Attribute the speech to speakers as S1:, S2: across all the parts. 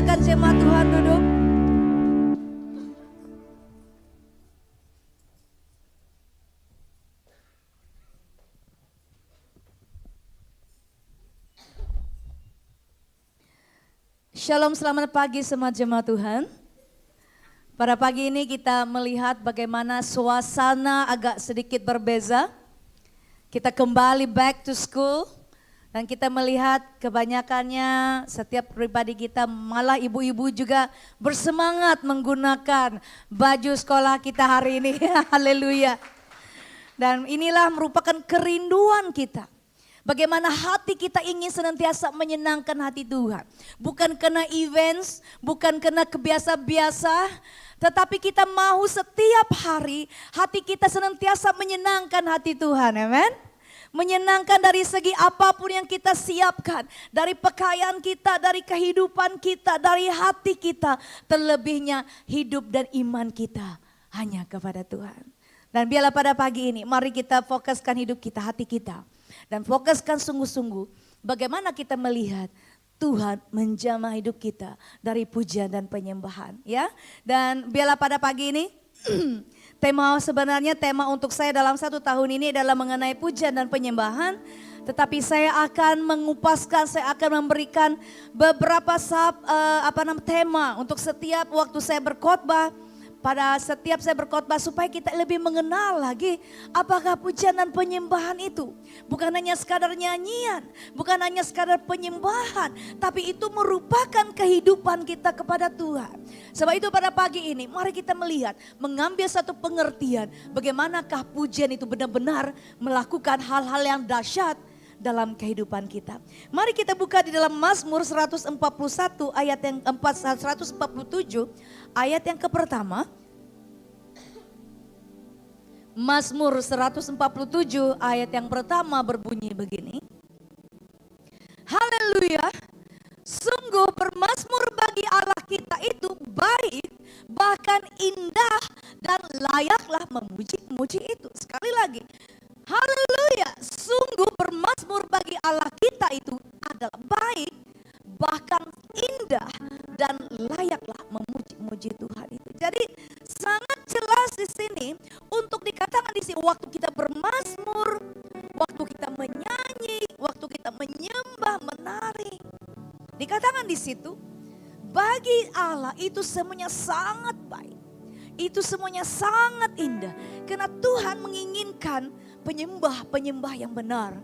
S1: Silakan jemaat Tuhan duduk. Shalom, selamat pagi semua jemaat Tuhan. Pada pagi ini kita melihat bagaimana suasana agak sedikit berbeza. Kita kembali back to school dan kita melihat kebanyakannya setiap pribadi kita, malah ibu-ibu juga bersemangat menggunakan baju sekolah kita hari ini. Haleluya. Dan inilah merupakan kerinduan kita. Bagaimana hati kita ingin senantiasa menyenangkan hati Tuhan. Bukan karena events, bukan karena kebiasa-biasa, tetapi kita mau setiap hari hati kita senantiasa menyenangkan hati Tuhan. Amen. Menyenangkan dari segi apapun yang kita siapkan. Dari pakaian kita, dari kehidupan kita, dari hati kita. Terlebihnya hidup dan iman kita hanya kepada Tuhan. Dan biarlah pada pagi ini mari kita fokuskan hidup kita, hati kita. Dan fokuskan sungguh-sungguh bagaimana kita melihat Tuhan menjamah hidup kita dari pujian dan penyembahan, ya. Dan biarlah pada pagi ini tema untuk saya dalam 1 tahun ini adalah mengenai pujian dan penyembahan. Tetapi saya akan mengupaskan, saya akan memberikan beberapa tema untuk setiap waktu saya berkhotbah. Pada setiap saya berkhotbah supaya kita lebih mengenal lagi apakah pujian dan penyembahan itu. Bukan hanya sekadar nyanyian, bukan hanya sekadar penyembahan. Tapi itu merupakan kehidupan kita kepada Tuhan. Sebab itu pada pagi ini mari kita melihat, mengambil satu pengertian. Bagaimanakah pujian itu benar-benar melakukan hal-hal yang dahsyat dalam kehidupan kita. Mari kita buka di dalam Mazmur 141 ayat yang 147 ayat yang pertama. Mazmur 147 ayat yang pertama berbunyi begini. Haleluya. Sungguh bermazmur bagi Allah kita itu baik, bahkan indah dan layaklah memuji-muji itu. Sekali lagi. Haleluya, sungguh bermazmur bagi Allah kita itu adalah baik, bahkan indah dan layaklah memuji-muji Tuhan itu. Jadi sangat jelas di sini untuk dikatakan di sini waktu kita bermazmur, waktu kita menyanyi, waktu kita menyembah, menari. Dikatakan di situ bagi Allah itu semuanya sangat baik. Itu semuanya sangat indah. Karena Tuhan menginginkan penyembah-penyembah yang benar.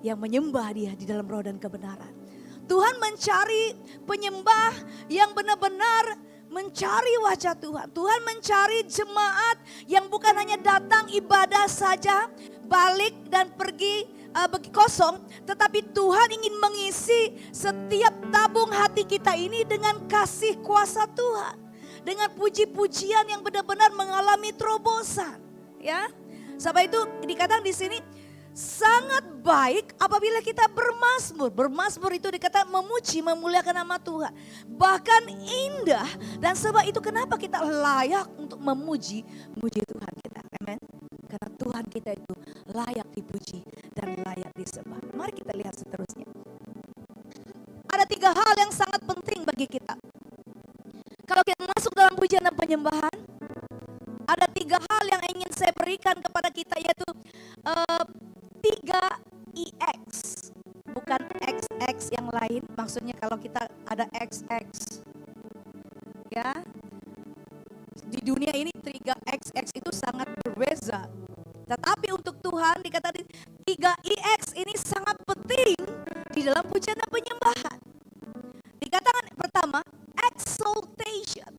S1: Yang menyembah Dia di dalam roh dan kebenaran. Tuhan mencari penyembah yang benar-benar mencari wajah Tuhan. Tuhan mencari jemaat yang bukan hanya datang ibadah saja, balik dan pergi kosong. Tetapi Tuhan ingin mengisi setiap tabung hati kita ini dengan kasih kuasa Tuhan. Dengan puji-pujian yang benar-benar mengalami terobosan, ya. Sebab itu dikatakan di sini sangat baik apabila kita bermazmur. Bermazmur itu dikatakan memuji, memuliakan nama Tuhan. Bahkan indah, dan sebab itu kenapa kita layak untuk memuji Tuhan kita. Amen. Karena Tuhan kita itu layak dipuji dan layak disembah. Mari kita lihat seterusnya. Ada 3 hal yang sangat penting bagi kita. Kalau kita masuk dalam pujian dan penyembahan, ada 3 hal yang ingin saya berikan kepada kita, yaitu 3 EX. Bukan XX yang lain, maksudnya kalau kita ada XX. Ya, di dunia ini 3 XX itu sangat berbeza. Tetapi untuk Tuhan dikatakan 3 EX ini sangat penting di dalam pujian dan penyembahan. Dikatakan pertama, exaltation.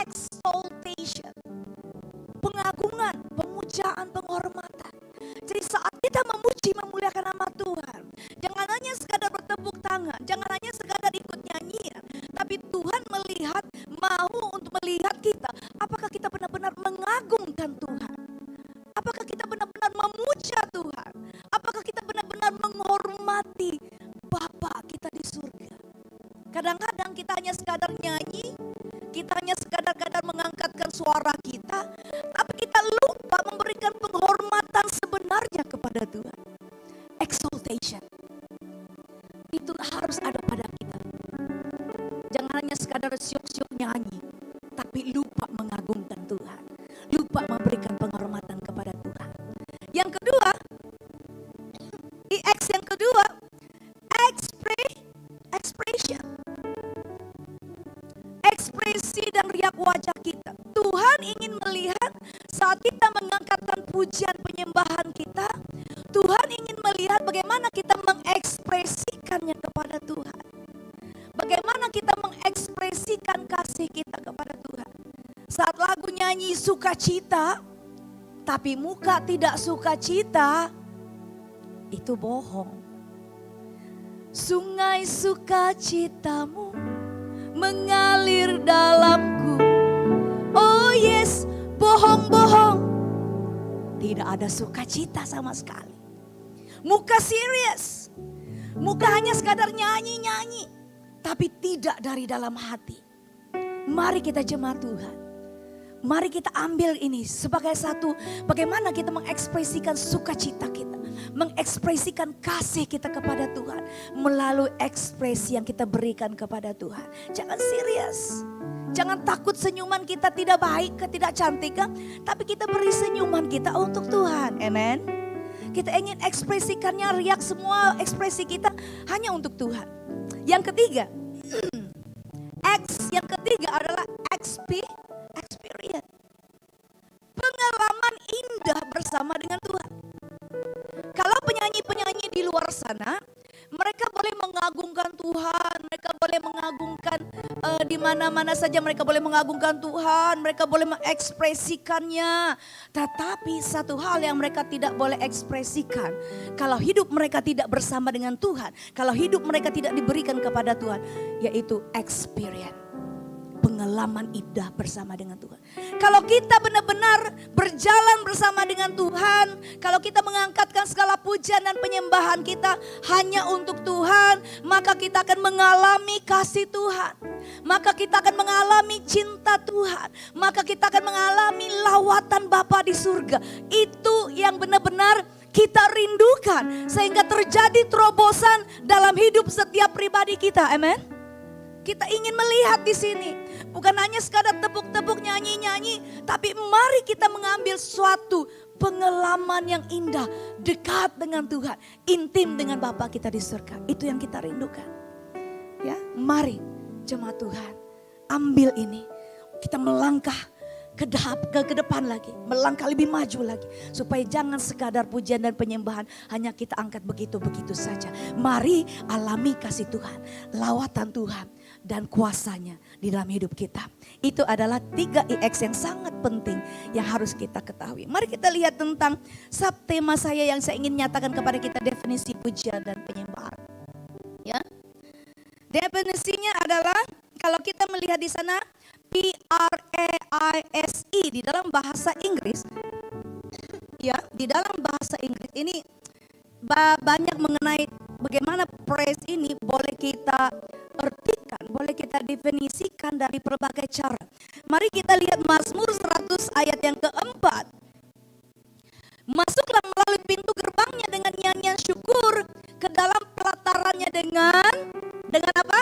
S1: Exaltation. Pengagungan, pemujaan, penghormatan. Jadi saat kita memuji, memuliakan nama Tuhan, jangan hanya sekadar bertepuk tangan, jangan hanya sekadar ikut nyanyian, tapi Tuhan mau untuk melihat kita, apakah kita benar-benar mengagungkan Tuhan? Apakah kita benar-benar memuja Tuhan? Apakah kita benar-benar menghormati Bapa kita di surga? Kadang-kadang kita hanya sekadar nyanyi, kita hanya sekadar mengangkatkan suara kita, tapi kita lupa memberikan penghormatan sebenarnya kepada Tuhan. Exaltation. Itu harus ada pada kita. sekadar syuk-syuk nyanyi, tapi lupa mengagungkan Tuhan, lupa memberikan penghormatan kepada Tuhan. Yang kedua, IX yang kedua, expression. Ekspresi dan riak wajah kita. Tuhan ingin melihat saat kita mengangkatkan pujian penyembahan kita, Tuhan ingin melihat bagaimana kita mengekspresikannya kepada Tuhan. Bagaimana kita mengekspresikan kasih kita kepada Tuhan. Saat lagu nyanyi sukacita, tapi muka tidak sukacita, itu bohong. Sungai sukacitamu mengalir dalamku. Oh yes, bohong-bohong. Tidak ada sukacita sama sekali. Muka serius. Muka hanya sekadar nyanyi-nyanyi, tapi tidak dari dalam hati. Mari kita jemaat Tuhan. Mari kita ambil ini sebagai satu bagaimana kita mengekspresikan sukacita kita. Mengekspresikan kasih kita kepada Tuhan. Melalui ekspresi yang kita berikan kepada Tuhan. Jangan serius. Jangan takut senyuman kita tidak baik, tidak cantik. Tapi kita beri senyuman kita untuk Tuhan. Amen. Kita ingin ekspresikannya, riak semua ekspresi kita hanya untuk Tuhan. Yang ketiga. Yang ketiga adalah experience. Pengalaman indah bersama dengan Tuhan. Kalau penyanyi-penyanyi di luar sana, mereka boleh mengagungkan Tuhan, mereka boleh mengagungkan di mana-mana saja mereka boleh mengagungkan Tuhan, mereka boleh mengekspresikannya. Tetapi satu hal yang mereka tidak boleh ekspresikan, kalau hidup mereka tidak bersama dengan Tuhan, kalau hidup mereka tidak diberikan kepada Tuhan, yaitu experience. Pengalaman indah bersama dengan Tuhan. Kalau kita benar-benar berjalan bersama dengan Tuhan, kalau kita mengangkatkan segala pujian dan penyembahan kita hanya untuk Tuhan, maka kita akan mengalami kasih Tuhan. Maka kita akan mengalami cinta Tuhan. Maka kita akan mengalami lawatan Bapa di surga. Itu yang benar-benar kita rindukan. Sehingga terjadi terobosan dalam hidup setiap pribadi kita. Amen. Kita ingin melihat di sini. Bukan hanya sekadar tepuk-tepuk nyanyi-nyanyi. Tapi mari kita mengambil suatu pengalaman yang indah. Dekat dengan Tuhan. Intim dengan Bapa kita di surga. Itu yang kita rindukan. Ya, mari jemaat Tuhan. Ambil ini. Kita melangkah ke depan lagi. Melangkah lebih maju lagi. Supaya jangan sekadar pujian dan penyembahan. Hanya kita angkat begitu-begitu saja. Mari alami kasih Tuhan. Lawatan Tuhan. Dan kuasanya di dalam hidup kita. Itu adalah 3 IX yang sangat penting yang harus kita ketahui. Mari kita lihat tentang subtema saya yang saya ingin nyatakan kepada kita, definisi pujian dan penyembahan. Ya. Definisinya adalah kalau kita melihat di sana praise di dalam bahasa Inggris. Ya, di dalam bahasa Inggris ini banyak mengenai bagaimana praise ini boleh kita artikan, boleh kita definisikan dari berbagai cara. Mari kita lihat Mazmur 100 ayat yang keempat. Masuklah melalui pintu gerbangnya dengan nyanyian syukur, ke dalam pelatarannya dengan apa?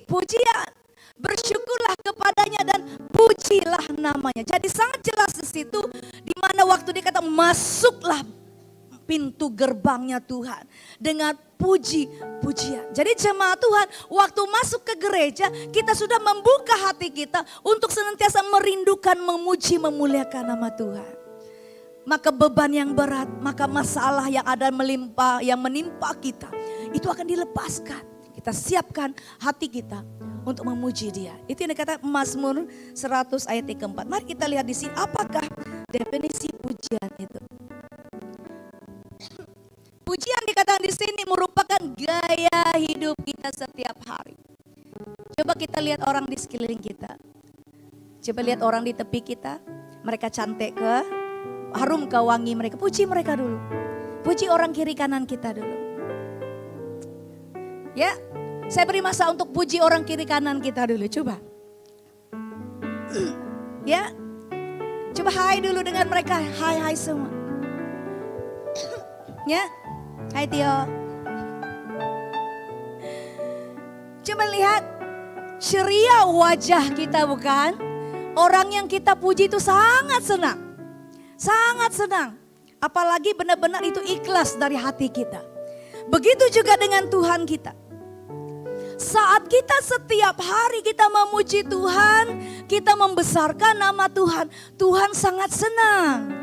S1: Pujian. Bersyukurlah kepadanya dan pujilah namanya. Jadi sangat jelas di situ di mana waktu dia kata masuklah pintu gerbangnya Tuhan dengan pujian. Jadi jemaat Tuhan, waktu masuk ke gereja kita sudah membuka hati kita untuk senantiasa merindukan, memuji, memuliakan nama Tuhan. Maka beban yang berat, maka masalah yang ada yang menimpa kita, itu akan dilepaskan. Kita siapkan hati kita untuk memuji Dia. Itu yang dikatakan Mazmur 100 ayat yang keempat. Mari kita lihat di sini apakah definisi pujian itu. Pujian dikatakan di sini merupakan gaya hidup kita setiap hari. Coba kita lihat orang di sekeliling kita. Coba lihat orang di tepi kita. Mereka cantik ke, harum ke wangi mereka. Puji mereka dulu. Puji orang kiri kanan kita dulu. Ya, saya beri masa untuk puji orang kiri kanan kita dulu. Coba. Ya, coba hai dulu dengan mereka. Hai semua. Ya. Hai Tio. Coba lihat ceria wajah kita, bukan? Orang yang kita puji itu sangat senang. Sangat senang. Apalagi benar-benar itu ikhlas dari hati kita. Begitu juga dengan Tuhan kita. Saat kita setiap hari kita memuji Tuhan, kita membesarkan nama Tuhan, Tuhan sangat senang.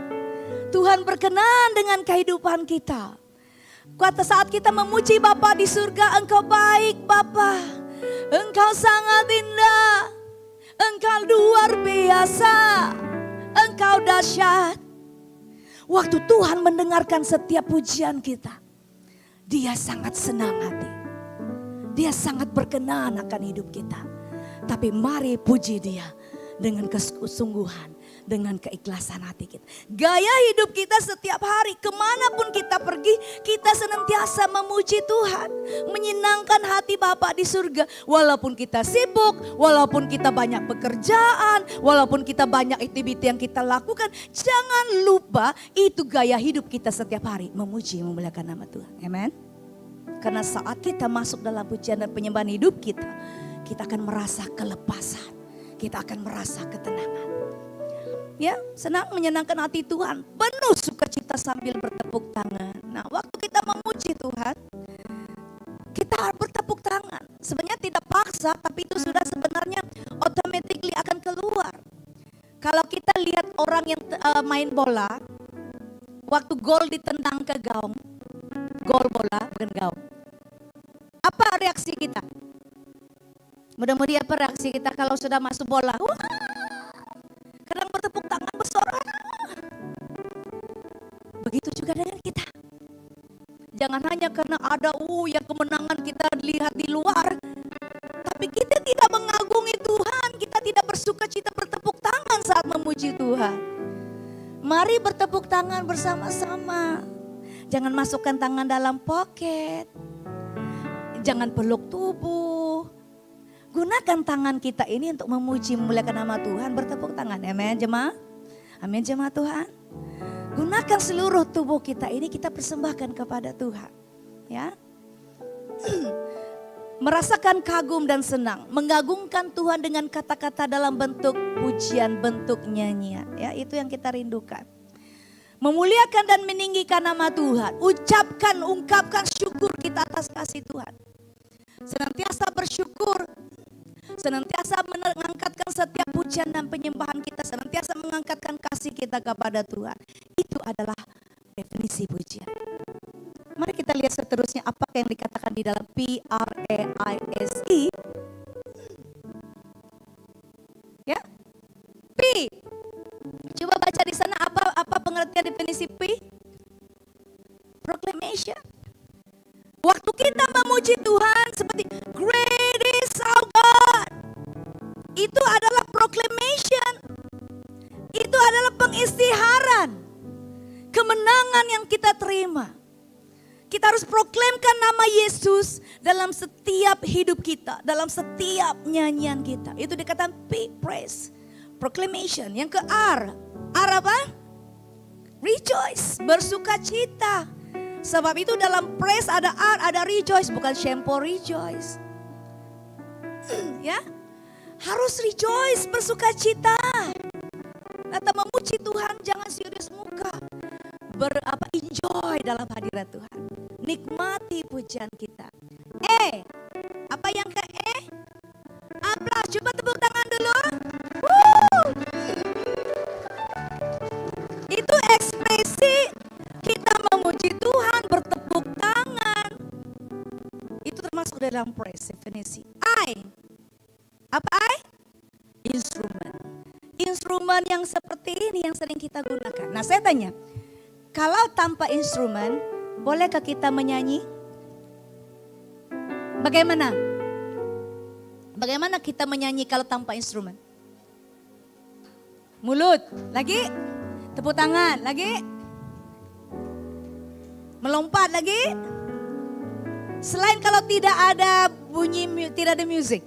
S1: Tuhan berkenan dengan kehidupan kita. Kata saat kita memuji Bapa di surga, Engkau baik Bapa, Engkau sangat indah, Engkau luar biasa, Engkau dahsyat. Waktu Tuhan mendengarkan setiap pujian kita, Dia sangat senang hati. Dia sangat berkenan akan hidup kita. Tapi mari puji Dia dengan kesungguhan, dengan keikhlasan hati kita. Gaya hidup kita setiap hari, kemanapun kita pergi, kita senantiasa memuji Tuhan. Menyenangkan hati Bapa di surga. Walaupun kita sibuk, walaupun kita banyak pekerjaan, walaupun kita banyak aktiviti yang kita lakukan. Jangan lupa itu gaya hidup kita setiap hari. Memuji, memuliakan nama Tuhan. Amen. Karena saat kita masuk dalam pujian dan penyembahan hidup kita akan merasa kelepasan. Kita akan merasa ketenangan. Ya, senang menyenangkan hati Tuhan, penuh sukacita sambil bertepuk tangan. Nah, waktu kita memuji Tuhan, kita bertepuk tangan. Sebenarnya tidak paksa, tapi itu sudah sebenarnya automatically akan keluar. Kalau kita lihat orang yang main bola, waktu gol ditendang ke gawang, gol bola bukan gawang. Apa reaksi kita? Mudah-mudahan apa reaksi kita kalau sudah masuk bola? Wah! Kadang bertepuk tangan bersorak. Begitu juga dengan kita. Jangan hanya karena ada yang kemenangan kita lihat di luar. Tapi kita tidak mengagumi Tuhan. Kita tidak bersukacita bertepuk tangan saat memuji Tuhan. Mari bertepuk tangan bersama-sama. Jangan masukkan tangan dalam poket. Jangan peluk tubuh. Gunakan tangan kita ini untuk memuji, memuliakan nama Tuhan, bertepuk tangan. Amin jemaat. Amin jemaat Tuhan. Gunakan seluruh tubuh kita ini kita persembahkan kepada Tuhan. Ya. Merasakan kagum dan senang, mengagungkan Tuhan dengan kata-kata dalam bentuk pujian, bentuk nyanyian. Ya, itu yang kita rindukan. Memuliakan dan meninggikan nama Tuhan. Ungkapkan syukur kita atas kasih Tuhan. Senantiasa bersyukur. Senantiasa mengangkatkan setiap pujian dan penyembahan kita. Senantiasa mengangkatkan kasih kita kepada Tuhan. Itu adalah definisi pujian. Mari kita lihat seterusnya apa yang dikatakan di dalam P-R-A-I-S-E. Ya, P. Coba baca di sana apa pengertian definisi P? Proclamation. Waktu kita memuji Tuhan seperti great is our God. Itu adalah proclamation. Itu adalah pengistiharan. Kemenangan yang kita terima. Kita harus proklamkan nama Yesus dalam setiap hidup kita. Dalam setiap nyanyian kita. Itu dikatakan P, praise. Proclamation. Yang ke R. R apa? Rejoice. Bersukacita. Sebab itu dalam praise ada R, ada rejoice. Bukan shampoo rejoice. Ya. Harus rejoice, bersukacita. Atau memuji Tuhan, jangan serius muka. Enjoy dalam hadirat Tuhan. Nikmati pujian kita. Apa yang ke E? Aplaus, coba tepuk tangan dulu. Woo! Itu ekspresi kita memuji Tuhan, bertepuk tangan. Itu termasuk dalam praise, definisi. I. Apa I? Instrumen. Instrumen yang seperti ini yang sering kita gunakan. Nah, saya tanya, kalau tanpa instrumen, bolehkah kita menyanyi? Bagaimana? Bagaimana kita menyanyi kalau tanpa instrumen? Mulut, lagi. Tepuk tangan, lagi. Melompat lagi. Selain kalau tidak ada bunyi, tidak ada musik.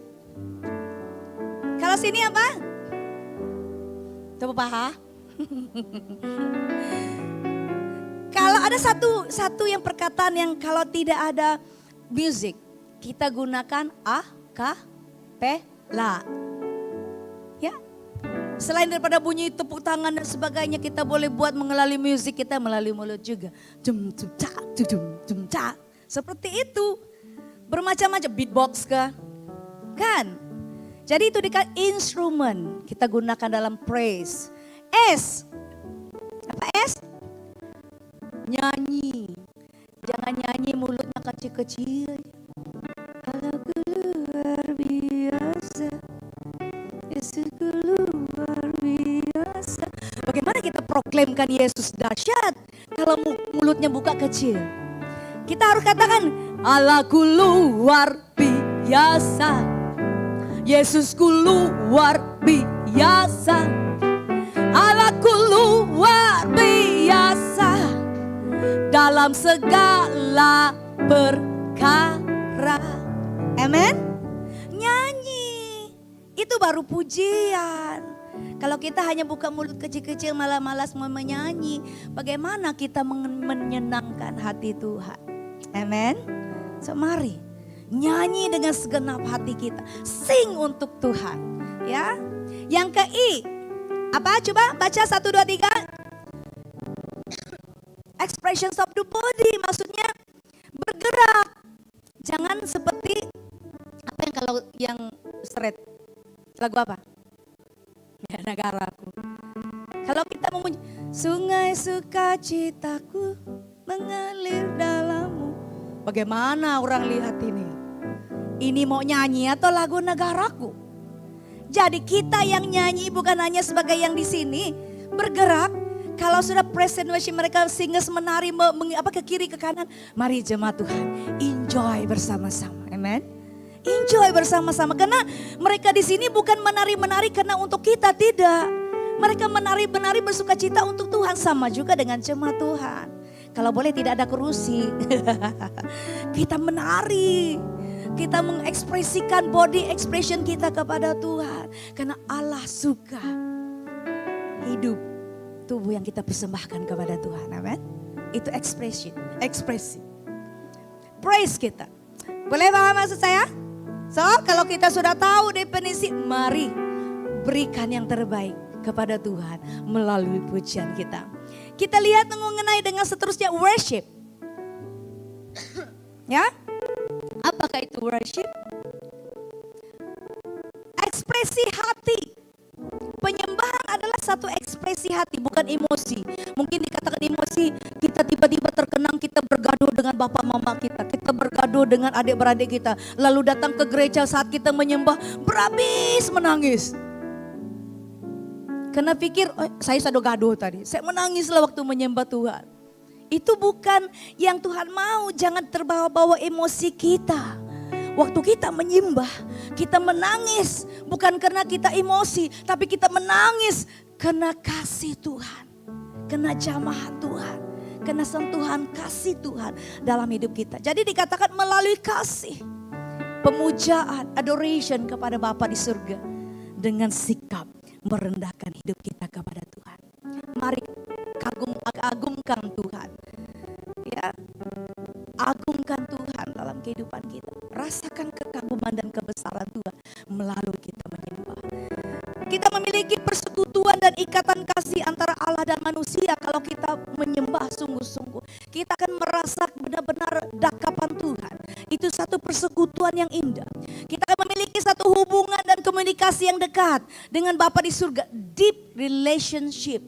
S1: Kalau sini apa? Tepuk paha. Kalau ada satu yang perkataan yang kalau tidak ada musik, kita gunakan A, K, P, Lah, ya. Selain daripada bunyi tepuk tangan dan sebagainya, kita boleh buat mengenali musik kita melalui mulut juga. Jum jum ca, jum ca. Seperti itu. Bermacam-macam beatbox kah? Kan? Jadi itu dekat instrumen kita gunakan dalam praise. S. Apa S? Nyanyi. Jangan nyanyi mulutnya kecil-kecil. Allahku luar biasa. Yesusku luar biasa. Bagaimana kita proklamkan Yesus dahsyat kalau mulutnya buka kecil? Kita harus katakan Allahku luar biasa. Yesusku luar biasa. Allahku luar biasa dalam segala perkara. Amen. Nyanyi itu baru pujian. Kalau kita hanya buka mulut kecil-kecil malah malas mau menyanyi, bagaimana kita menyenangkan hati Tuhan? Amen. So mari nyanyi dengan segenap hati kita, sing untuk Tuhan. Ya. Yang ke I, apa? Coba baca 1, 2, 3. Expressions of the body, maksudnya bergerak. Jangan seperti apa yang kalau yang straight. Lagu apa? Ya, negaraku. Kalau kita memuji, sungai sukacitaku mengalir dalammu. Bagaimana orang lihat ini? Ini mau nyanyi atau lagu negaraku? Jadi kita yang nyanyi bukan hanya sebagai yang di sini bergerak. Kalau sudah praise and worship mereka singers menari ke kiri ke kanan, mari jemaat Tuhan enjoy bersama-sama. Amen. Enjoy bersama-sama karena mereka di sini bukan menari-menari karena untuk kita, tidak. Mereka menari-menari bersukacita untuk Tuhan, sama juga dengan jemaat Tuhan. Kalau boleh tidak ada kerusi. Kita menari. Kita mengekspresikan body expression kita kepada Tuhan. Karena Allah suka hidup tubuh yang kita persembahkan kepada Tuhan. Amen. Itu ekspresi. Praise kita. Boleh paham maksud saya? So, kalau kita sudah tahu definisi, mari berikan yang terbaik kepada Tuhan melalui pujian kita. Kita lihat mengenai dengan seterusnya worship. Ya? Apakah itu worship? Ekspresi hati. Penyembahan adalah satu ekspresi hati, bukan emosi. Mungkin dikatakan emosi, kita tiba-tiba terkenang, kita bergaduh dengan bapak mama kita. Kita bergaduh dengan adik-beradik kita. Lalu datang ke gereja saat kita menyembah, berhabis menangis. Karena pikir, saya sudah gaduh tadi. Saya menangislah waktu menyembah Tuhan. Itu bukan yang Tuhan mau, jangan terbawa-bawa emosi kita. Waktu kita menyembah, kita menangis bukan karena kita emosi, tapi kita menangis karena kasih Tuhan, karena jamahan Tuhan, karena sentuhan kasih Tuhan dalam hidup kita. Jadi dikatakan melalui kasih, pemujaan, adoration kepada Bapa di surga dengan sikap merendahkan hidup kita kepada Tuhan. Mari agungkan Tuhan. Ya. Agungkan Tuhan dalam kehidupan kita. Rasakan kekaguman dan kebesaran Tuhan melalui kita menyembah. Kita memiliki persekutuan dan ikatan kasih antara Allah dan manusia kalau kita menyembah sungguh-sungguh. Kita akan merasa benar-benar dakapan Tuhan. Itu satu persekutuan yang indah. Kita akan memiliki satu hubungan dan komunikasi yang dekat dengan Bapa di surga. Deep relationship.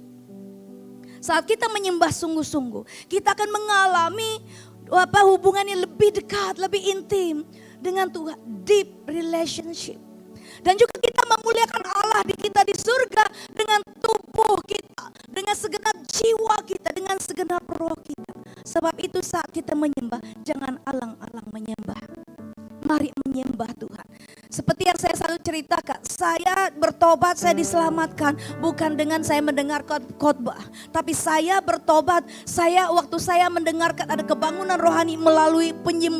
S1: Saat kita menyembah sungguh-sungguh, kita akan mengalami hubungan yang lebih dekat, lebih intim dengan Tuhan. Deep relationship. Dan juga kita memuliakan Allah di kita di surga dengan tubuh kita, dengan segenap jiwa kita, dengan segenap roh kita. Sebab itu saat kita menyembah, jangan alang-alang menyembah. Mari menyembah Tuhan. Seperti yang saya selalu ceritakan, saya bertobat, saya diselamatkan bukan dengan saya mendengar khotbah, tapi saya bertobat, waktu saya mendengarkan ada kebangunan rohani melalui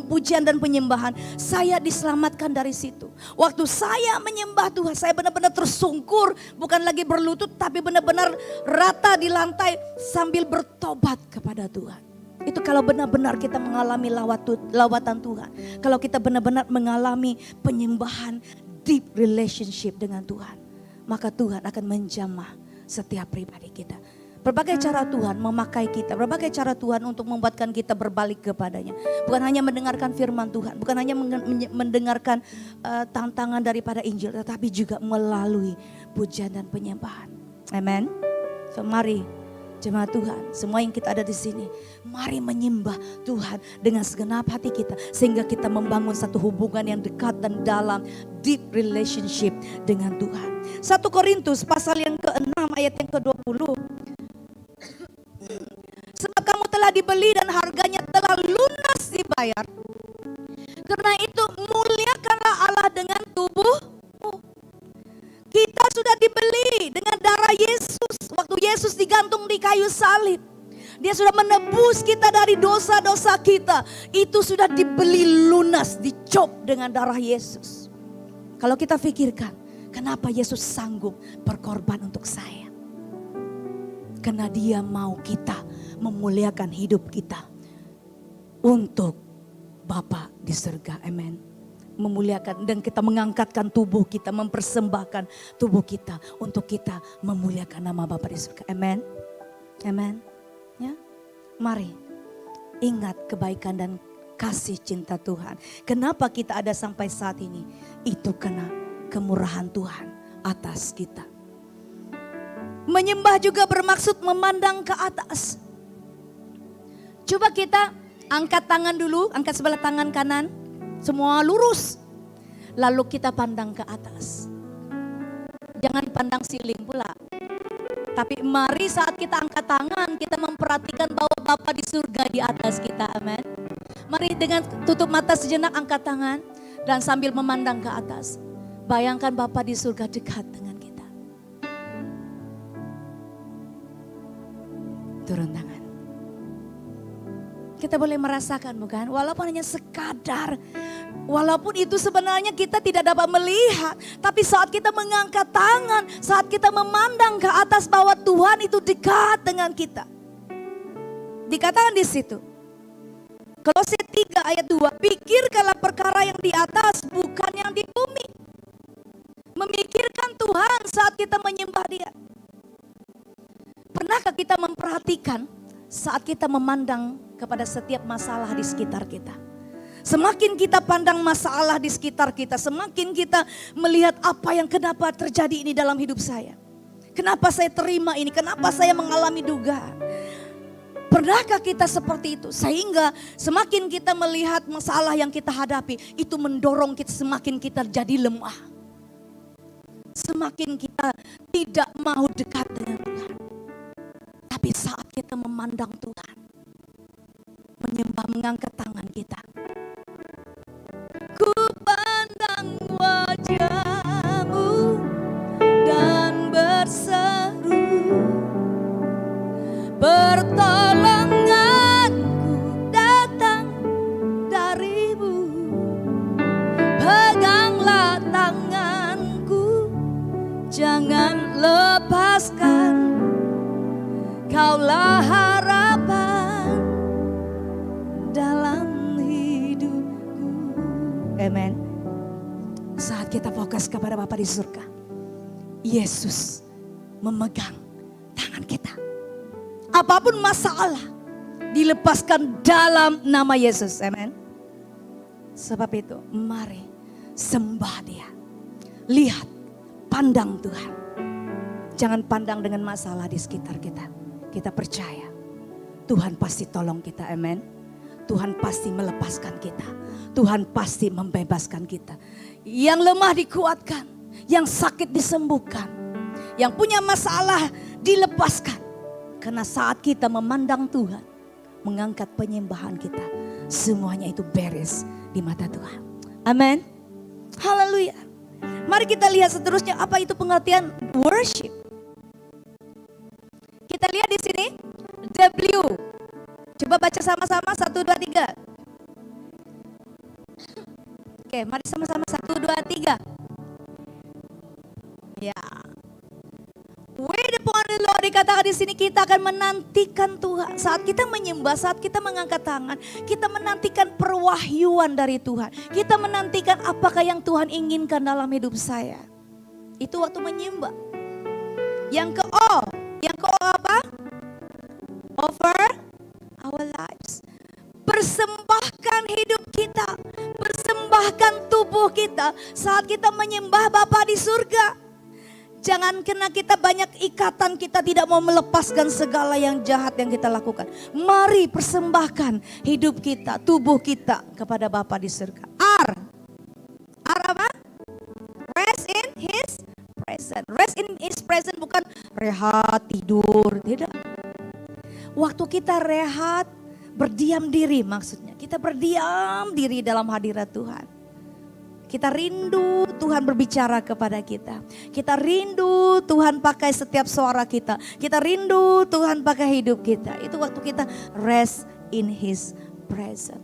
S1: pujian dan penyembahan, saya diselamatkan dari situ. Waktu saya menyembah Tuhan, saya benar-benar tersungkur, bukan lagi berlutut, tapi benar-benar rata di lantai sambil bertobat kepada Tuhan. Itu kalau benar-benar kita mengalami lawatan Tuhan. Kalau kita benar-benar mengalami penyembahan deep relationship dengan Tuhan, maka Tuhan akan menjamah setiap pribadi kita. Berbagai cara Tuhan memakai kita, berbagai cara Tuhan untuk membuatkan kita berbalik kepadanya. Bukan hanya mendengarkan firman Tuhan, bukan hanya mendengarkan tantangan daripada Injil, tetapi juga melalui pujian dan penyembahan. Amen. So mari jemaat Tuhan, semua yang kita ada di sini, mari menyembah Tuhan dengan segenap hati kita, sehingga kita membangun satu hubungan yang dekat dan dalam, deep relationship dengan Tuhan. 1 Korintus pasal yang ke-6 ayat yang ke-20. Sebab kamu telah dibeli dan harganya telah lunas dibayar. Karena itu muliakanlah Allah dengan tubuhmu. Kita sudah dibeli dengan darah Yesus. Waktu Yesus digantung di kayu salib, Dia sudah menebus kita dari dosa-dosa kita. Itu sudah dibeli lunas, dicop dengan darah Yesus. Kalau kita pikirkan, kenapa Yesus sanggup berkorban untuk saya? Karena Dia mau kita memuliakan hidup kita untuk Bapa di surga. Amin. Memuliakan dan kita mengangkatkan tubuh kita, mempersembahkan tubuh kita untuk kita memuliakan nama Bapa di surga. Amin. Amin. Ya. Mari ingat kebaikan dan kasih cinta Tuhan. Kenapa kita ada sampai saat ini? Itu karena kemurahan Tuhan atas kita. Menyembah juga bermaksud memandang ke atas. Coba kita angkat tangan dulu, angkat sebelah tangan kanan. Semua lurus. Lalu kita pandang ke atas. Jangan pandang siling pula. Tapi mari saat kita angkat tangan, kita memperhatikan bahwa Bapa di surga di atas kita. Amin. Mari dengan tutup mata sejenak, angkat tangan. Dan sambil memandang ke atas. Bayangkan Bapa di surga dekat dengan kita. Turun tangan. Kita boleh merasakan bukan? Walaupun hanya sekadar. Walaupun itu sebenarnya kita tidak dapat melihat. Tapi saat kita mengangkat tangan. Saat kita memandang ke atas bahwa Tuhan itu dekat dengan kita. Dikatakan di situ. Kolose 3 ayat 2. Pikirkanlah perkara yang di atas, bukan yang di bumi. Memikirkan Tuhan saat kita menyembah Dia. Pernahkah kita memperhatikan saat kita memandang kepada setiap masalah di sekitar kita? Semakin kita pandang masalah di sekitar kita, semakin kita melihat apa yang kenapa terjadi ini dalam hidup saya. Kenapa saya terima ini, kenapa saya mengalami dugaan. Pernahkah kita seperti itu? Sehingga semakin kita melihat masalah yang kita hadapi, itu mendorong kita semakin kita jadi lemah. Semakin kita tidak mau dekat dengan Tuhan. Tapi saat kita memandang Tuhan, menyembah, mengangkat tangan kita. Ku pandang wajah-Mu dan berseru, pertolonganku datang dari-Mu. Peganglah tanganku, jangan lepaskan. Kaulah harapan dalam hidupku. Amen. Saat kita fokus kepada Bapa di surga, Yesus memegang tangan kita. Apapun masalah, dilepaskan dalam nama Yesus. Amen. Sebab itu, mari sembah Dia. Lihat, pandang Tuhan. Jangan pandang dengan masalah di sekitar kita. Kita percaya Tuhan pasti tolong kita, amen. Tuhan pasti melepaskan kita. Tuhan pasti membebaskan kita. Yang lemah dikuatkan, yang sakit disembuhkan, yang punya masalah dilepaskan. Karena saat kita memandang Tuhan, mengangkat penyembahan kita, semuanya itu beres di mata Tuhan. Amin. Haleluya. Mari kita lihat seterusnya apa itu pengertian worship. Kita lihat di sini W. Coba baca sama-sama 1, 2, 3. Oke, mari sama-sama 1, 2, 3. Ya. Wait upon the Lord dikatakan di sini kita akan menantikan Tuhan. Saat kita menyembah, saat kita mengangkat tangan, kita menantikan perwahyuan dari Tuhan. Kita menantikan apakah yang Tuhan inginkan dalam hidup saya. Itu waktu menyembah. Yang ke O apa? Over our lives. Persembahkan hidup kita, persembahkan tubuh kita saat kita menyembah Bapa di surga. Jangan kena kita banyak ikatan, kita tidak mau melepaskan segala yang jahat yang kita lakukan. Mari persembahkan hidup kita, tubuh kita kepada Bapa di surga. R apa? Rest in His presence. Rest in His presence bukan rehat, tidur, tidak. Waktu kita rehat, berdiam diri maksudnya. Kita berdiam diri dalam hadirat Tuhan. Kita rindu Tuhan berbicara kepada kita. Kita rindu Tuhan pakai setiap suara kita. Kita rindu Tuhan pakai hidup kita. Itu waktu kita rest in His presence.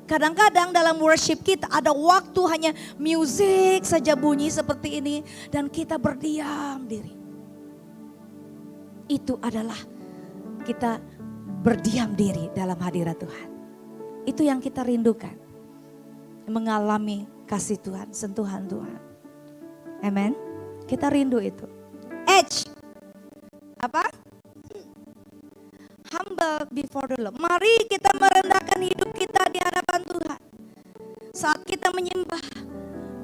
S1: Kadang-kadang dalam worship kita ada waktu hanya musik saja bunyi seperti ini. Dan kita berdiam diri. Itu adalah kita berdiam diri dalam hadirat Tuhan. Itu yang kita rindukan. Mengalami kasih Tuhan, sentuhan Tuhan. Amen. Kita rindu itu. H. Apa? Humble before the Lord. Mari kita merendahkan hidup kita di hadapan Tuhan. Saat kita menyembah,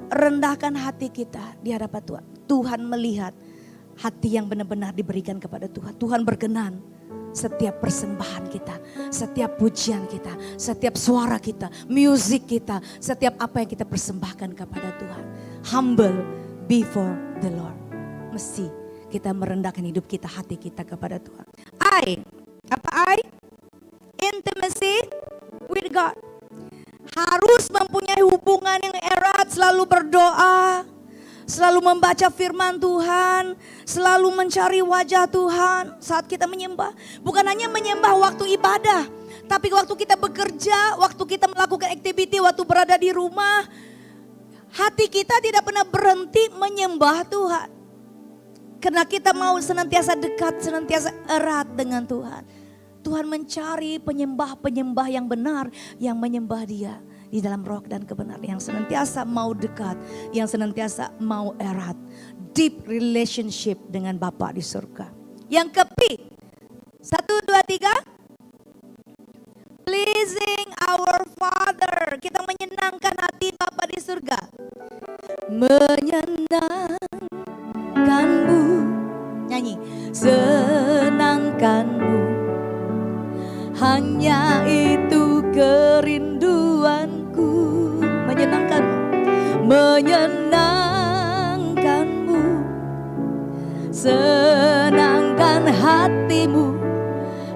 S1: rendahkan hati kita di hadapan Tuhan. Tuhan melihat hati yang benar-benar diberikan kepada Tuhan. Tuhan berkenan setiap persembahan kita, setiap pujian kita, setiap suara kita, musik kita, setiap apa yang kita persembahkan kepada Tuhan. Humble before the Lord. Mesti kita merendahkan hidup kita, hati kita kepada Tuhan. I, apa I? Intimacy with God. Harus mempunyai hubungan yang erat, selalu berdoa, selalu membaca firman Tuhan, selalu mencari wajah Tuhan saat kita menyembah. Bukan hanya menyembah waktu ibadah, tapi waktu kita bekerja, waktu kita melakukan aktiviti, waktu berada di rumah. Hati kita tidak pernah berhenti menyembah Tuhan. Karena kita mau senantiasa dekat, senantiasa erat dengan Tuhan. Tuhan mencari penyembah-penyembah yang benar, yang menyembah Dia di dalam roh dan kebenaran, yang senantiasa mau dekat, yang senantiasa mau erat, deep relationship dengan Bapa di surga. Yang ke P, 1, 2, 3, pleasing our Father. Kita menyenangkan hati Bapa di surga. Menyenangkanmu, nyanyi, senangkanmu, hanya itu kerinduanku. Menyenangkanmu, senangkan hatimu,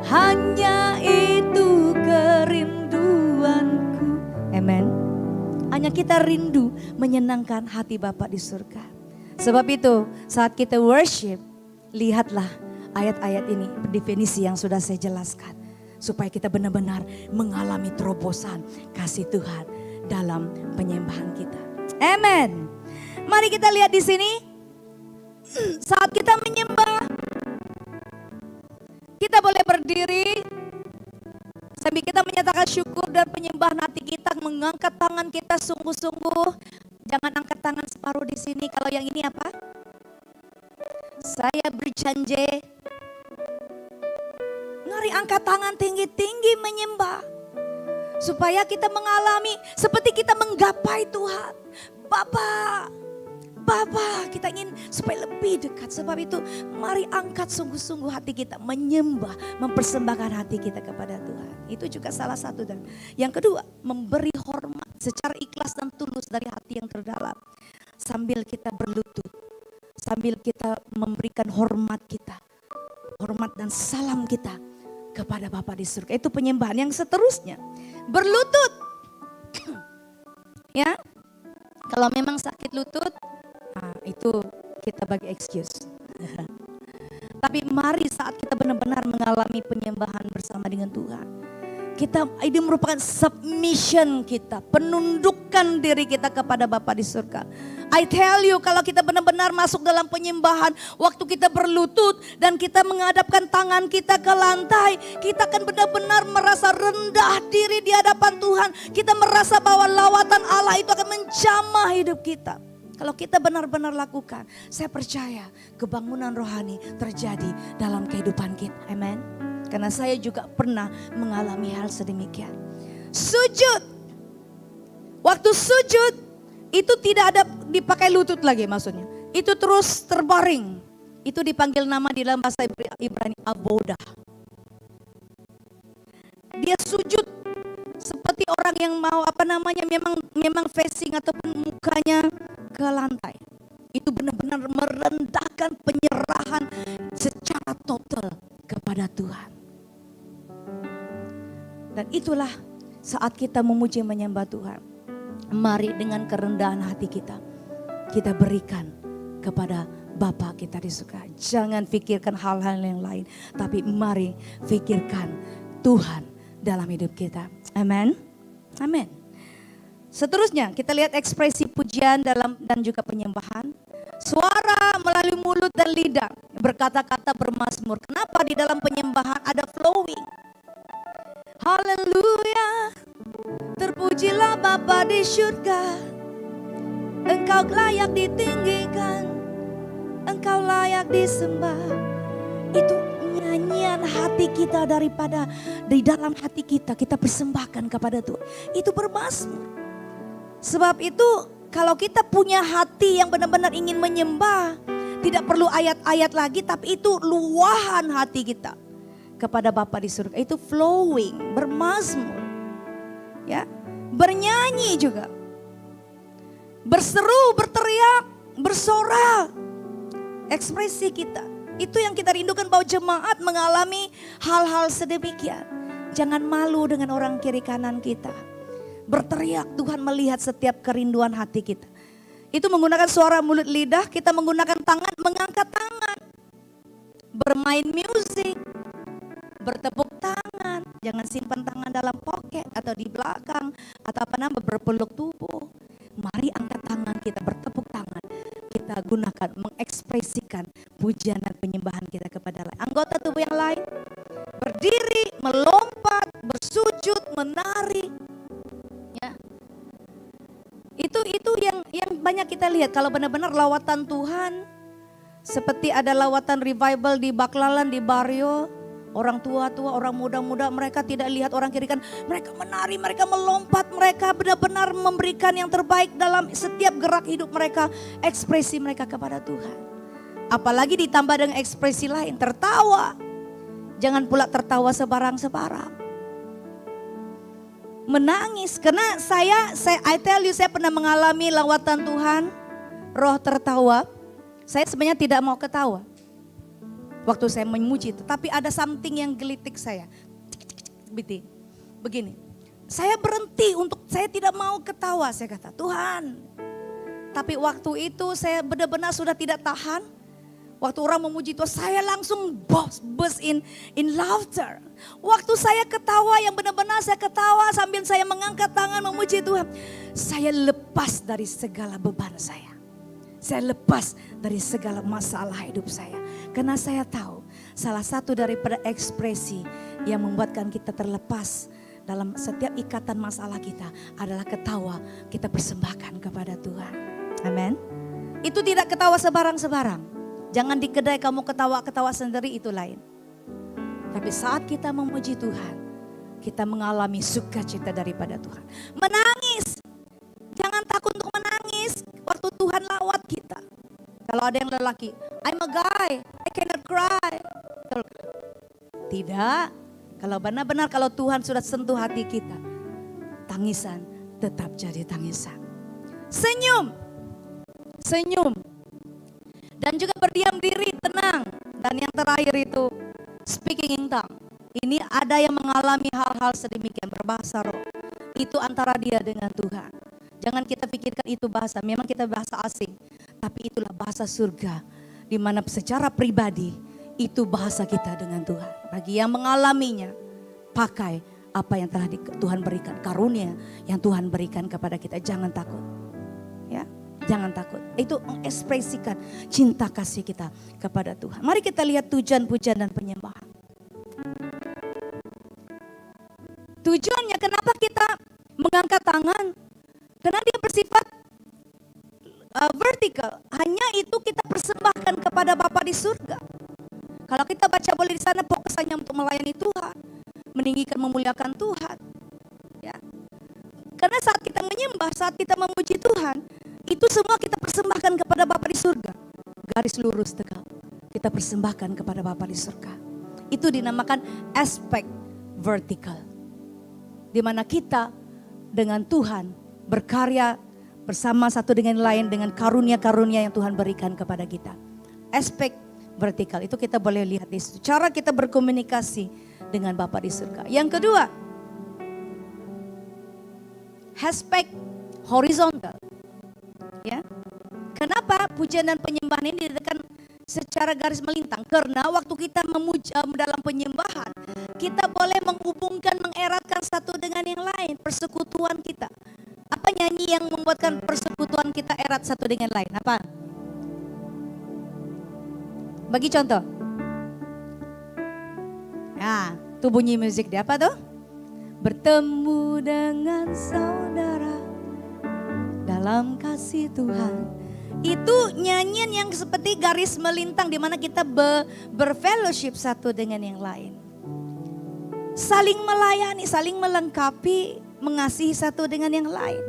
S1: hanya itu kerinduanku. Amen. Hanya kita rindu menyenangkan hati Bapa di surga. Sebab itu saat kita worship, lihatlah ayat-ayat ini, definisi yang sudah saya jelaskan. Supaya kita benar-benar mengalami terobosan kasih Tuhan dalam penyembahan kita. Amen. Mari kita lihat di sini. Saat kita menyembah, kita boleh berdiri sambil kita menyatakan syukur dan penyembahan hati kita, mengangkat tangan kita sungguh-sungguh. Jangan angkat tangan separuh di sini. Kalau yang ini apa? Saya berjanji. Mari angkat tangan tinggi-tinggi menyembah. Supaya kita mengalami seperti kita menggapai Tuhan. Bapa, kita ingin supaya lebih dekat. Sebab itu mari angkat sungguh-sungguh hati kita. Menyembah, mempersembahkan hati kita kepada Tuhan. Itu juga salah satu. Dan yang kedua, memberi hormat secara ikhlas dan tulus dari hati yang terdalam. Sambil kita berlutut. Sambil kita memberikan hormat kita. Hormat dan salam kita kepada Bapa di surga. Itu penyembahan yang seterusnya. Berlutut. Ya. Kalau memang sakit lutut, itu kita bagi excuse. Tapi mari saat kita benar-benar mengalami penyembahan bersama dengan Tuhan, kita ini merupakan submission kita, penundukan diri kita kepada Bapa di surga. I tell you, kalau kita benar-benar masuk dalam penyembahan, waktu kita berlutut dan kita menghadapkan tangan kita ke lantai, kita akan benar-benar merasa rendah diri di hadapan Tuhan. Kita merasa bahwa lawatan Allah itu akan menjamah hidup kita. Kalau kita benar-benar lakukan, saya percaya kebangunan rohani terjadi dalam kehidupan kita. Amen. Karena saya juga pernah mengalami hal sedemikian. Sujud. Waktu sujud itu tidak ada dipakai lutut lagi maksudnya. Itu terus terbaring. Itu dipanggil nama di dalam bahasa Ibrani aboda. Dia sujud seperti orang yang mau memang facing ataupun mukanya ke lantai. Itu benar-benar merendahkan penyerahan secara total kepada Tuhan. Dan itulah saat kita memuji menyembah Tuhan. Mari dengan kerendahan hati kita berikan kepada Bapa kita di surga. Jangan pikirkan hal-hal yang lain, tapi mari pikirkan Tuhan dalam hidup kita. Amin. Amin. Seterusnya kita lihat ekspresi pujian dan juga penyembahan. Suara melalui mulut dan lidah berkata-kata bermazmur. Kenapa di dalam penyembahan ada flowing? Haleluya. Terpujilah Bapa di surga. Engkau layak ditinggikan, Engkau layak disembah. Itu nyanyian hati kita daripada di dalam hati kita persembahkan kepada Tuhan. Itu bermazmur. Sebab itu kalau kita punya hati yang benar-benar ingin menyembah, tidak perlu ayat-ayat lagi, tapi itu luahan hati kita kepada Bapa di surga. Itu flowing, bermazmur. Ya, bernyanyi juga. Berseru, berteriak, bersorak. Ekspresi kita. Itu yang kita rindukan bahwa jemaat mengalami hal-hal sedemikian. Jangan malu dengan orang kiri kanan kita. Berteriak, Tuhan melihat setiap kerinduan hati kita. Itu menggunakan suara mulut lidah, kita menggunakan tangan, mengangkat tangan. Bermain musik, bertepuk tangan. Jangan simpan tangan dalam poket atau di belakang atau berpeluk tubuh. Mari angkat tangan kita, bertepuk tangan. Kita gunakan, mengekspresikan pujian dan penyembahan kita kepada anggota tubuh yang lain. Berdiri, melompat, bersujud, menari. Ya. Itu yang banyak kita lihat kalau benar-benar lawatan Tuhan. Seperti ada lawatan revival di Baklalan, di Barrio. Orang tua-tua, orang muda-muda, mereka tidak lihat orang kiri kan. Mereka menari, mereka melompat, mereka benar-benar memberikan yang terbaik dalam setiap gerak hidup mereka. Ekspresi mereka kepada Tuhan. Apalagi ditambah dengan ekspresi lain, tertawa. Jangan pula tertawa sebarang-sebarang. Menangis, karena I tell you, saya pernah mengalami lawatan Tuhan. Roh tertawa, saya sebenarnya tidak mau ketawa. Waktu saya memuji itu, tapi ada something yang gelitik saya. Begini, saya berhenti saya tidak mau ketawa, saya kata Tuhan. Tapi waktu itu saya benar-benar sudah tidak tahan. Waktu orang memuji Tuhan, saya langsung burst in laughter. Waktu saya ketawa, yang benar-benar saya ketawa sambil saya mengangkat tangan memuji Tuhan. Saya lepas dari segala beban saya. Saya lepas dari segala masalah hidup saya. Karena saya tahu salah satu daripada ekspresi yang membuatkan kita terlepas dalam setiap ikatan masalah kita adalah ketawa kita persembahkan kepada Tuhan. Amin. Itu tidak ketawa sebarang-sebarang. Jangan di kedai kamu ketawa-ketawa sendiri, itu lain. Tapi saat kita memuji Tuhan, kita mengalami sukacita daripada Tuhan. Menangis. Jangan takut untuk menangis waktu Tuhan lawat kita. Kalau ada yang lelaki, I'm a guy, I cannot cry. Tidak. Kalau benar-benar kalau Tuhan sudah sentuh hati kita, tangisan tetap jadi tangisan. Senyum. Senyum. Dan juga berdiam diri, tenang. Dan yang terakhir itu speaking in tongue. Ini ada yang mengalami hal-hal sedemikian, berbahasa roh. Itu antara dia dengan Tuhan. Jangan kita pikirkan itu bahasa, memang kita bahasa asing. Tapi itulah bahasa surga. Di mana secara pribadi itu bahasa kita dengan Tuhan. Bagi yang mengalaminya, pakai apa yang telah Tuhan berikan, karunia yang Tuhan berikan kepada kita. Jangan takut. Ya, jangan takut. Itu mengekspresikan cinta kasih kita kepada Tuhan. Mari kita lihat tujuan pujian dan penyembahan. Tujuannya kenapa kita mengangkat tangan? Karena dia bersifat vertikal. Hanya itu kita persembahkan kepada Bapa di surga. Kalau kita baca boleh di sana, fokus hanya untuk melayani Tuhan, meninggikan, memuliakan Tuhan. Ya. Karena saat kita menyembah, saat kita memuji Tuhan, itu semua kita persembahkan kepada Bapa di surga. Garis lurus tegak. Kita persembahkan kepada Bapa di surga. Itu dinamakan aspek vertikal. Di mana kita dengan Tuhan berkarya bersama satu dengan lain dengan karunia-karunia yang Tuhan berikan kepada kita. Aspek vertikal itu kita boleh lihat di situ. Cara kita berkomunikasi dengan Bapa di surga. Yang kedua, aspek horizontal. Ya. Kenapa pujian dan penyembahan ini diletakkan secara garis melintang? Karena waktu kita memuji dalam penyembahan, kita boleh menghubungkan, mengeratkan satu dengan yang lain, persekutuan kita. Apa nyanyi yang membuatkan persekutuan kita erat satu dengan lain? Apa? Bagi contoh. Nah, itu bunyi musik dia apa tuh? Bertemu dengan saudara dalam kasih Tuhan. Itu nyanyian yang seperti garis melintang di mana kita berfellowship satu dengan yang lain. Saling melayani, saling melengkapi, mengasihi satu dengan yang lain.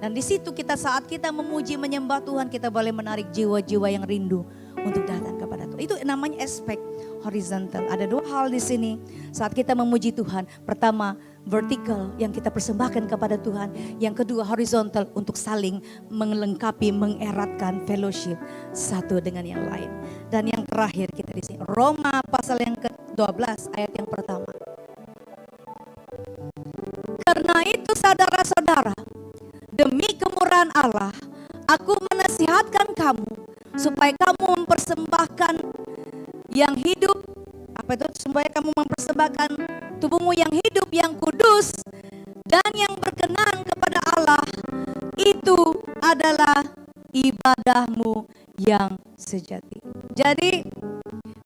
S1: Dan di situ kita saat kita memuji menyembah Tuhan, kita boleh menarik jiwa-jiwa yang rindu untuk datang kepada Tuhan. Itu namanya aspek horizontal. Ada dua hal di sini saat kita memuji Tuhan. Pertama, vertikal yang kita persembahkan kepada Tuhan. Yang kedua, horizontal untuk saling melengkapi, mengeratkan fellowship satu dengan yang lain. Dan yang terakhir kita di sini, Roma pasal yang ke-12 ayat yang pertama. Karena itu saudara-saudara, demi kemurahan Allah, aku menasihatkan kamu supaya kamu mempersembahkan yang hidup, apa itu? Supaya kamu mempersembahkan tubuhmu yang hidup, yang kudus, dan yang berkenan kepada Allah. Itu adalah ibadahmu yang sejati. Jadi,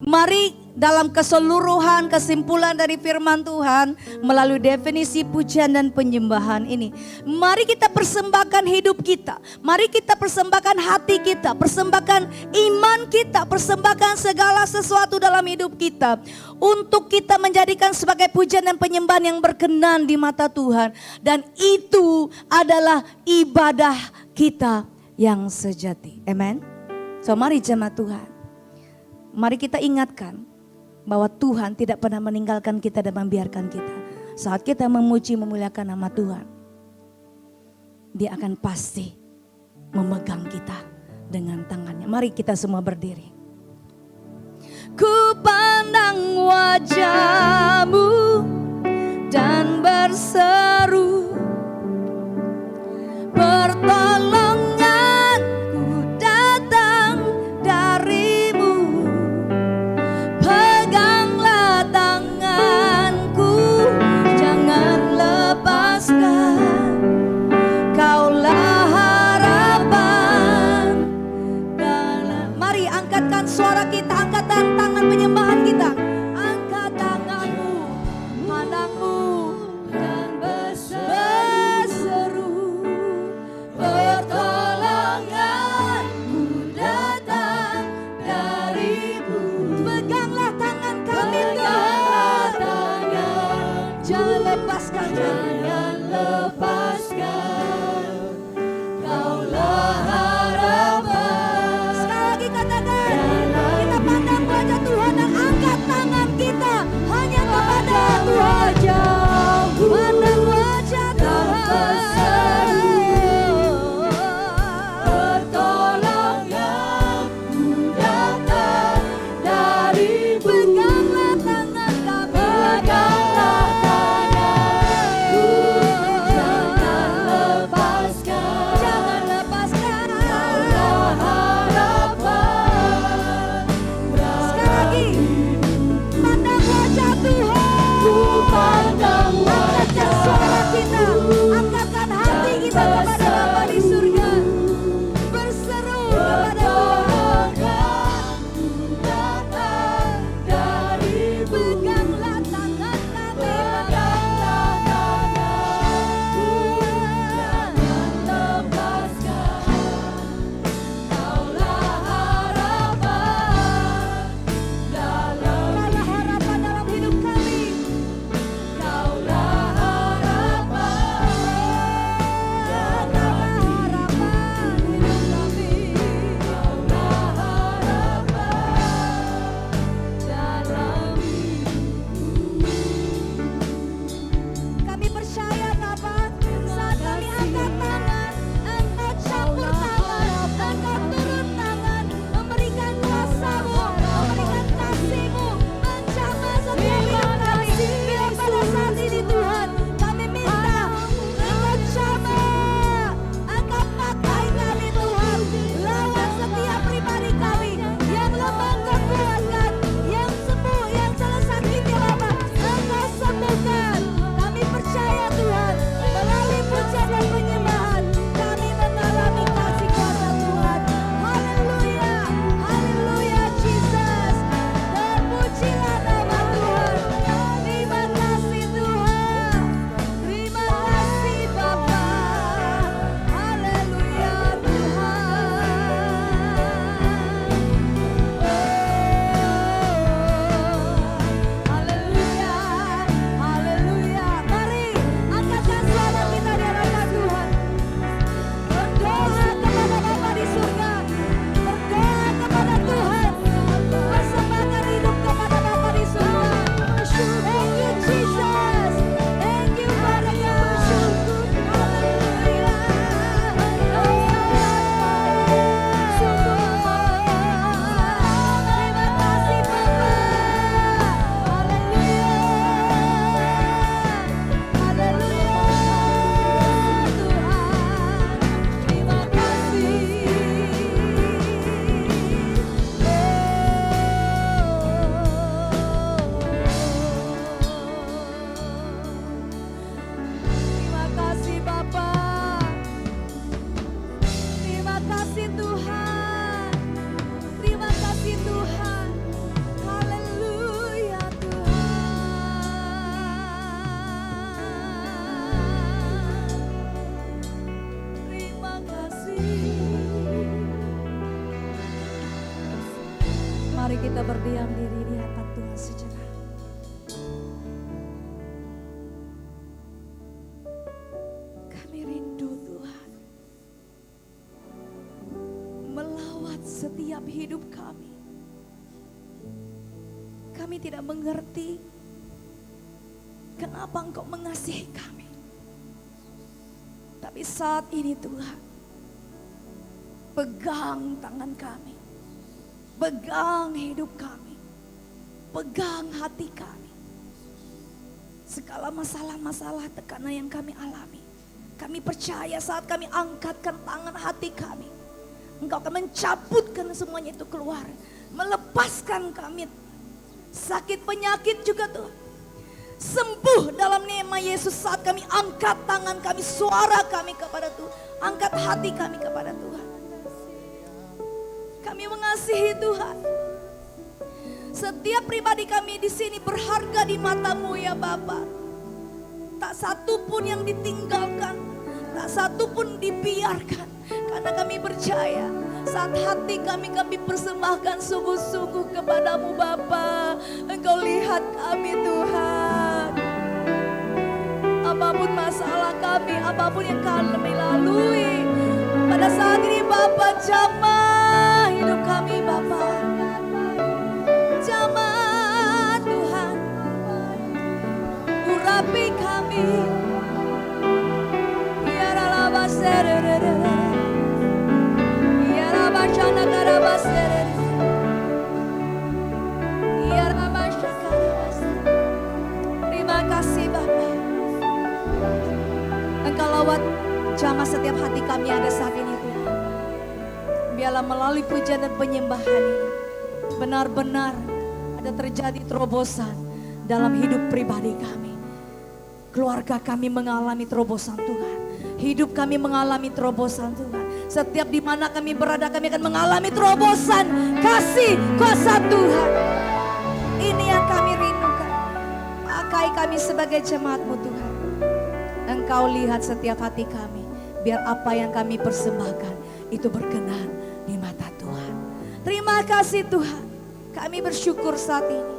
S1: mari dalam keseluruhan kesimpulan dari firman Tuhan melalui definisi pujian dan penyembahan ini, mari kita persembahkan hidup kita, mari kita persembahkan hati kita, persembahkan iman kita, persembahkan segala sesuatu dalam hidup kita untuk kita menjadikan sebagai pujian dan penyembahan yang berkenan di mata Tuhan, dan itu adalah ibadah kita yang sejati. Amen. So mari jemaat Tuhan, mari kita ingatkan bahwa Tuhan tidak pernah meninggalkan kita dan membiarkan kita. Saat kita memuji memuliakan nama Tuhan, Dia akan pasti memegang kita dengan tangannya. Mari kita semua berdiri. Ku pandang wajah-Mu dan berseru, pertolonganku datang dari-Mu. Peganglah tanganku, jangan lepaskan. Kaulah harapan dalam. Mari angkatkan suara kita, angkatkan tangan penyembahan kita. Angkat tanganmu, pandangmu dan berseru, pertolonganku datang dari-Mu. Peganglah tangan kami Tuhan, jangan lepaskan, jangan lepaskan. Kaulah harapan. Sekali lagi katakan, kita pandang wajah Tuhan yang Mari kita berdiam diri di hadapan Tuhan sejenak. Kami rindu Tuhan melawat setiap hidup kami. Kami tidak mengerti kenapa Engkau mengasihi kami. Tapi saat ini Tuhan, pegang tangan kami, pegang hidup kami, pegang hati kami. Segala masalah-masalah tekanan yang kami alami, kami percaya saat kami angkatkan tangan hati kami, Engkau akan mencabutkan semuanya itu keluar, melepaskan kami sakit penyakit juga Tuhan. Sembuh dalam nama Yesus saat kami angkat tangan kami, suara kami kepada Tuhan, angkat hati kami kepada Tuhan. Kami mengasihi Tuhan. Setiap pribadi kami di sini berharga di mata-Mu ya Bapa. Tak satu pun yang ditinggalkan, tak satu pun dibiarkan. Karena kami percaya saat hati kami persembahkan sungguh-sungguh kepadamu Bapa. Engkau lihat kami Tuhan. Apapun masalah kami, apapun yang kami lalui, pada saat ini Bapa jamah hidup kami Bapa. Jamah Tuhan, urapi kami. Biarlah terima kasih Bapa. Engkau lawat jamah setiap hati kami ada saat ini Tuhan. Biarlah melalui pujian dan penyembahan ini benar-benar ada terjadi terobosan dalam hidup pribadi kami. Keluarga kami mengalami terobosan Tuhan. Hidup kami mengalami terobosan Tuhan. Setiap di mana kami berada kami akan mengalami terobosan kasih kuasa Tuhan. Ini yang kami rindukan. Pakai kami sebagai jemaat-Mu Tuhan. Engkau lihat setiap hati kami. Biar apa yang kami persembahkan itu berkenan di mata Tuhan. Terima kasih Tuhan. Kami bersyukur saat ini.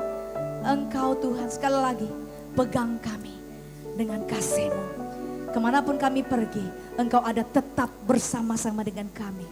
S1: Engkau Tuhan sekali lagi pegang kami dengan kasih-Mu. Kemanapun kami pergi, Engkau ada tetap bersama-sama dengan kami.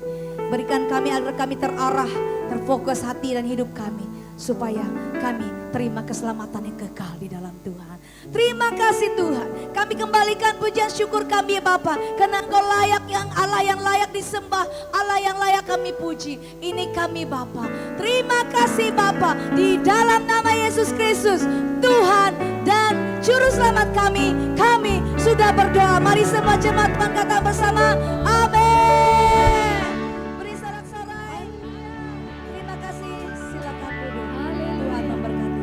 S1: Berikan kami agar kami terarah, terfokus hati dan hidup kami. Supaya kami terima keselamatan yang kekal di dalam Tuhan. Terima kasih Tuhan. Kami kembalikan pujian syukur kami ya Bapa. Karena Engkau layak Allah yang layak disembah. Allah yang layak kami puji. Ini kami Bapa. Terima kasih Bapa. Di dalam nama Yesus Kristus, Tuhan dan Juru Selamat kami sudah berdoa. Mari semua jemaat Tuhan kata bersama, amin.